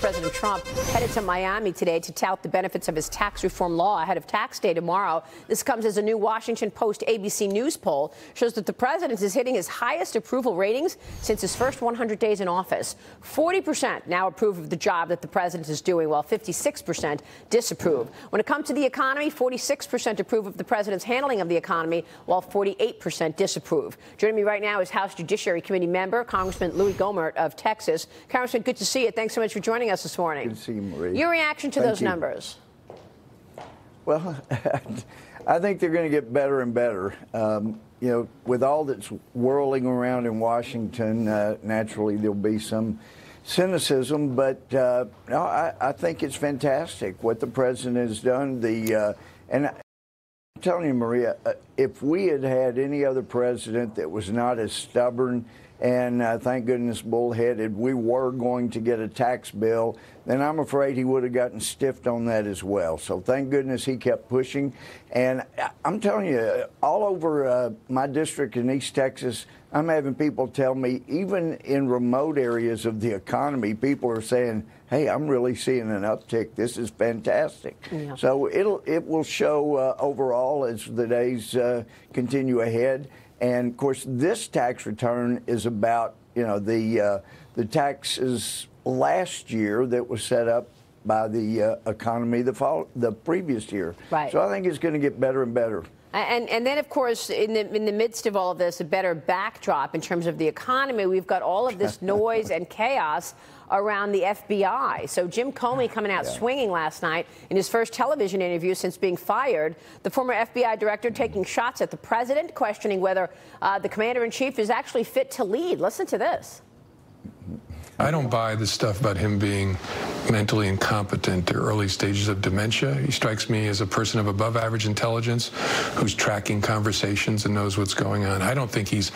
President Trump headed to Miami today to tout the benefits of his tax reform law ahead of tax day tomorrow. This comes as a new Washington Post ABC News poll shows that the president is hitting his highest approval ratings since his first 100 days in office. 40% now approve of the job that the president is doing, while 56% disapprove. When it comes to the economy, 46% approve of the president's handling of the economy, while 48% disapprove. Joining me right now is House Judiciary Committee member, Congressman Louie Gohmert of Texas. Congressman, good to see you. Thanks so much for joining us this morning. Good to see you, Maria. Your reaction to those numbers? Well, I think they're going to get better and better. You know, with all that's whirling around in Washington, naturally there'll be some cynicism, but no, I think it's fantastic what the president has done. And I'm telling you, Maria, if we had had any other president that was not as stubborn and thank goodness bullheaded, we were going to get a tax bill, then I'm afraid he would have gotten stiffed on that as well. So thank goodness he kept pushing. And I'm telling you, all over my district in East Texas, I'm having people tell me, even in remote areas of the economy, people are saying, hey, I'm really seeing an uptick. This is fantastic. Yeah. So it will show overall as the days continue ahead. And of course, this tax return is about, you know, the taxes last year that was set up by the economy the previous year. Right. So I think it's going to get better and better. And then, of course, in the midst of all of this, a better backdrop in terms of the economy, we've got all of this noise and chaos around the FBI. So Jim Comey coming out swinging last night in his first television interview since being fired. The former FBI director taking shots at the president, questioning whether the commander-in-chief is actually fit to lead. Listen to this. I don't buy the stuff about him being mentally incompetent or early stages of dementia. He strikes me as a person of above average intelligence who's tracking conversations and knows what's going on. I don't think he's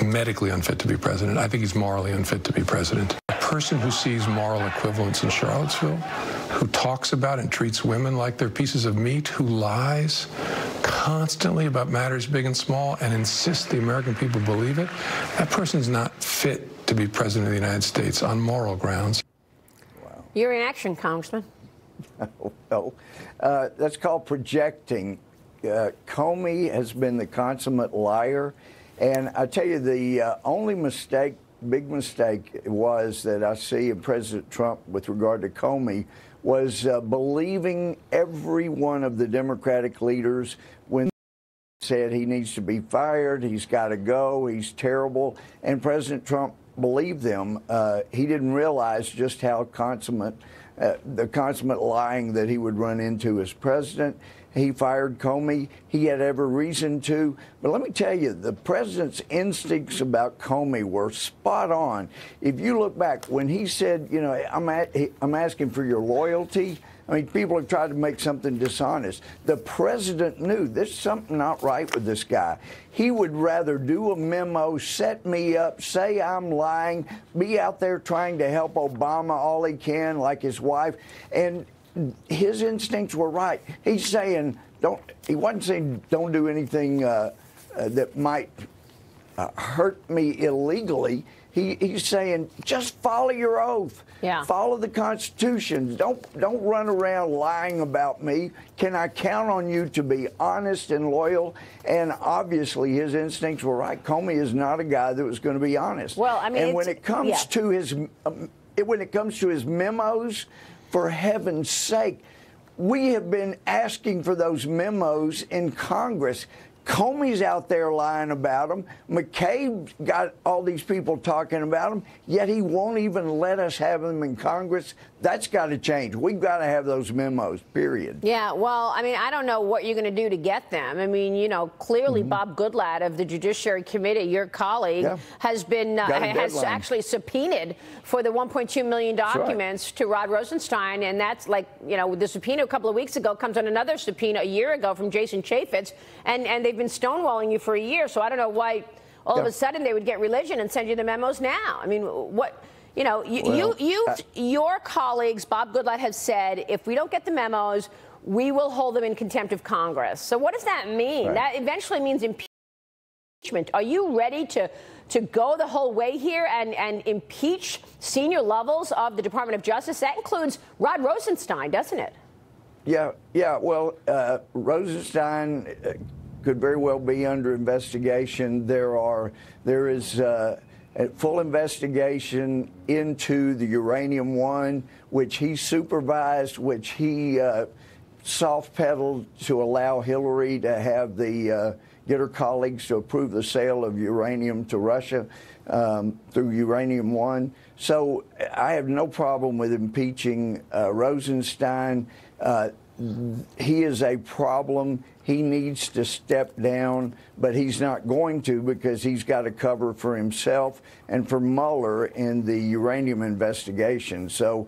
medically unfit to be president. I think he's morally unfit to be president. A person who sees moral equivalence in Charlottesville, who talks about and treats women like they're pieces of meat, who lies constantly about matters big and small and insists the American people believe it, that person's not fit to be president of the United States on moral grounds. Wow. Your reaction, Congressman? Well, that's called projecting. Comey has been the consummate liar. And I tell you, the only mistake, big mistake, was that I see in President Trump with regard to Comey was believing every one of the Democratic leaders when said he needs to be fired, he's got to go, he's terrible. And President Trump believed them. He didn't realize just how the consummate lying that he would run into as president. He fired Comey. He had every reason to. But let me tell you, the president's instincts about Comey were spot on. If you look back, when he said, you know, I'm asking for your loyalty, I mean, people have tried to make something dishonest. The president knew there's something not right with this guy. He would rather do a memo, set me up, say I'm lying, be out there trying to help Obama all he can, like his wife. And his instincts were right. He's saying, he wasn't saying don't do anything that might hurt me illegally. He's saying just follow your oath. Yeah. Follow the Constitution. Don't run around lying about me. Can I count on you to be honest and loyal? And obviously his instincts were right. Comey is not a guy that was going to be honest. Well, I mean, and when it comes to his memos, for heaven's sake, we have been asking for those memos in Congress. Comey's out there lying about them. McCabe got all these people talking about them, yet he won't even let us have them in Congress. That's got to change. We've got to have those memos, period. Yeah, well, I mean, I don't know what you're going to do to get them. I mean, you know, clearly Bob Goodlatte of the Judiciary Committee, your colleague, has actually subpoenaed for the 1.2 million documents to Rod Rosenstein. And that's like, you know, the subpoena a couple of weeks ago comes on another subpoena a year ago from Jason Chaffetz. And they've been stonewalling you for a year. So I don't know why all of a sudden they would get religion and send you the memos now. I mean, what? You know, your colleagues, Bob Goodlatte, have said, if we don't get the memos, we will hold them in contempt of Congress. So what does that mean? Right. That eventually means impeachment Are you ready to go the whole way here and impeach senior levels of the Department of Justice? That includes Rod Rosenstein, doesn't it? Yeah. Well, Rosenstein could very well be under investigation. There is a full investigation into the Uranium One, which he supervised, which he soft-pedaled to allow Hillary to have get her colleagues to approve the sale of uranium to Russia through Uranium One. So I have no problem with impeaching Rosenstein. He is a problem. He needs to step down, but he's not going to, because he's got to cover for himself and for Mueller in the uranium investigation. So,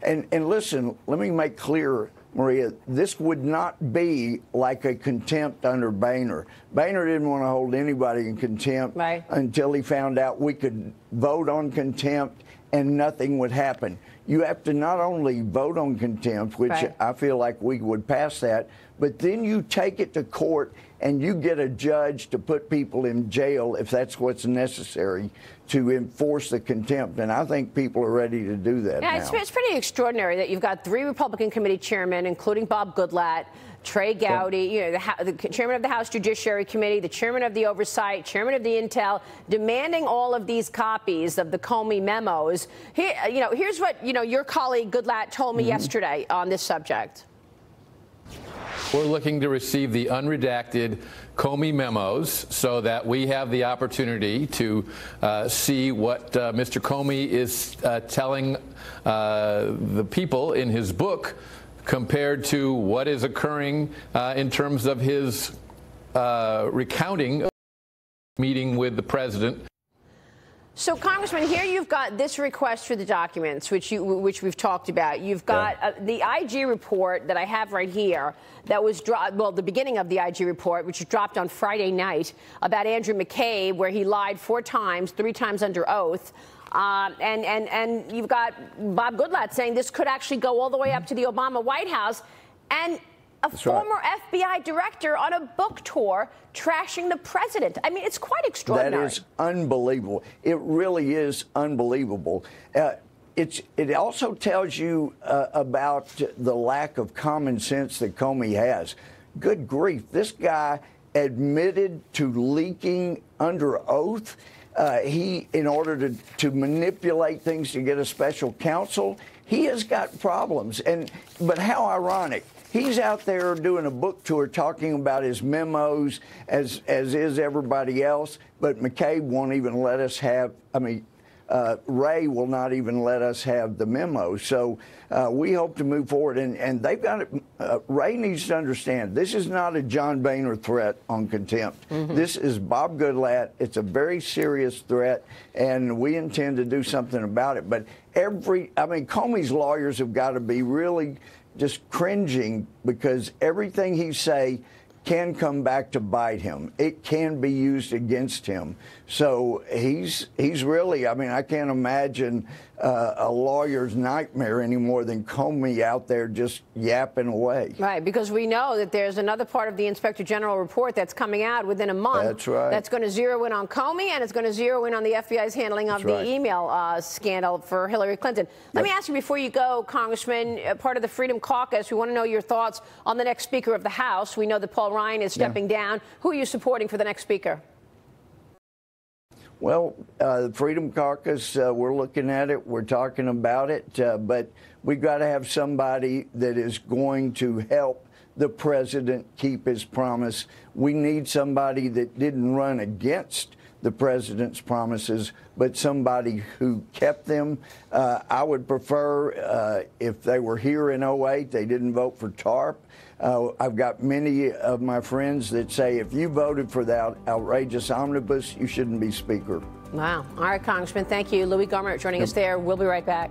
and listen, let me make clear, Maria, this would not be like a contempt under Boehner. Boehner didn't want to hold anybody in contempt until he found out we could vote on contempt and nothing would happen. You have to not only vote on contempt, which I feel like we would pass that, but then you take it to court and you get a judge to put people in jail if that's what's necessary to enforce the contempt. And I think people are ready to do that now. It's pretty extraordinary that you've got 3 Republican committee chairmen, including Bob Goodlatte, Trey Gowdy, the chairman of the House Judiciary Committee, the chairman of the Oversight, chairman of the Intel, demanding all of these copies of the Comey memos. Here's what your colleague Goodlatte told me yesterday on this subject. We're looking to receive the unredacted Comey memos so that we have the opportunity to see what Mr. Comey is telling the people in his book compared to what is occurring in terms of his recounting of meeting with the president. So, Congressman, here you've got this request for the documents, which we've talked about. You've got the IG report that I have right here that was dropped, well, the beginning of the IG report, which was dropped on Friday night, about Andrew McCabe, where he lied 4 times, 3 times under oath. And you've got Bob Goodlatte saying this could actually go all the way up to the Obama White House. And a former FBI director on a book tour trashing the president. I mean, it's quite extraordinary. That is unbelievable. It really is unbelievable. It also tells you about the lack of common sense that Comey has. Good grief. This guy admitted to leaking under oath. In order to manipulate things to get a special counsel, he has got problems. But how ironic. He's out there doing a book tour talking about his memos, as is everybody else, but McCabe won't even let us have, Ray will not even let us have the memos. So we hope to move forward. And they've got it. Ray needs to understand this is not a John Boehner threat on contempt. This is Bob Goodlatte. It's a very serious threat, and we intend to do something about it. But Comey's lawyers have got to be really just cringing, because everything he say can come back to bite him. It can be used against him. So he's really, I can't imagine a lawyer's nightmare any more than Comey out there just yapping away. Right, because we know that there's another part of the Inspector General report that's coming out within a month. That's right. That's going to zero in on Comey, and it's going to zero in on the FBI's handling of the email scandal for Hillary Clinton. Let me ask you before you go, Congressman, part of the Freedom Caucus, we want to know your thoughts on the next Speaker of the House. We know that Paul Ryan is stepping down. Who are you supporting for the next Speaker? Well, the Freedom Caucus, we're looking at it. We're talking about it. But we've got to have somebody that is going to help the president keep his promise. We need somebody that didn't run against the president's promises, but somebody who kept them. I would prefer if they were here in 2008, they didn't vote for TARP. I've got many of my friends that say if you voted for that outrageous omnibus, you shouldn't be Speaker. Wow. All right, Congressman, thank you. Louie Gohmert joining us there. We'll be right back.